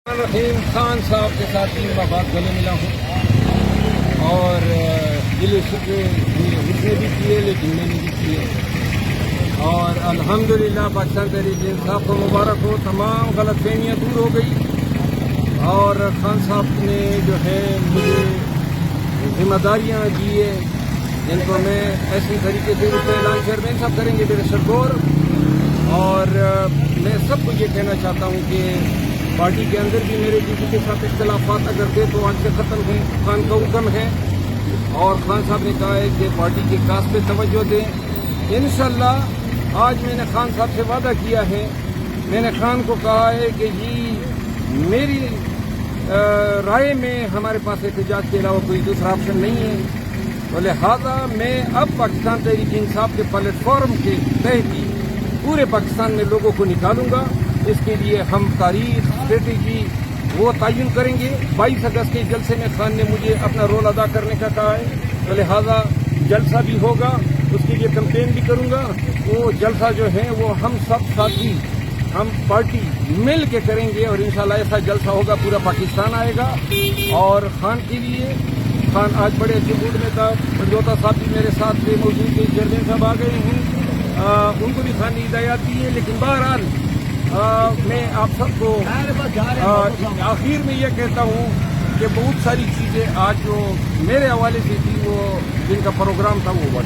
رحیم خان صاحب کے ساتھ 3 وفات گلے ملا ہوں اور دل شکر اس نے بھی کیے لیکن میں نے بھی کیے اور الحمدللہ پاکستان تحریک انصاف کو مبارک ہو. تمام غلط فہمیاں دور ہو گئی اور خان صاحب نے جو ہے مجھے ذمہ داریاں دیے جن کو میں ایسی طریقے سے اس کا اعلان چیئرمین صاحب کریں گے میرے سرگور. اور میں سب کو یہ کہنا چاہتا ہوں کہ پارٹی کے اندر بھی میرے کسی کے ساتھ اختلافات اگر تھے تو آج سے ختم ہیں. خان کا حکم ہے اور خان صاحب نے کہا ہے کہ پارٹی کے کاز پہ توجہ دیں. انشاءاللہ آج میں نے خان صاحب سے وعدہ کیا ہے. میں نے خان کو کہا ہے کہ جی میری رائے میں ہمارے پاس احتجاج کے علاوہ کوئی دوسرا آپشن نہیں ہے. تو لہٰذا میں اب پاکستان تحریک انصاف کے پلیٹ فارم کے تحت ہی پورے پاکستان میں لوگوں کو نکالوں گا. اس کے لیے ہم تاریخ اسٹریٹجی وہ تعین کریں گے. 22 اگست کے جلسے میں خان نے مجھے اپنا رول ادا کرنے کا کہا ہے. تو لہٰذا جلسہ بھی ہوگا, اس کے لیے کمپین بھی کروں گا. وہ جلسہ جو ہے وہ ہم سب ساتھی ہم پارٹی مل کے کریں گے اور انشاءاللہ ایسا جلسہ ہوگا پورا پاکستان آئے گا. اور خان کے لیے خان آج بڑے اچھے موڈ میں تھا. سمجھوتا صاحب بھی میرے ساتھ تھے, موجود تھے, چیئرمین صاحب آ گئے ہیں, ان کو بھی خان نے ہدایات دی ہے. لیکن بہرحال میں آپ سب کو آخر میں یہ کہتا ہوں کہ بہت ساری چیزیں آج جو میرے حوالے سے تھی وہ جن کا پروگرام تھا وہ بڑھ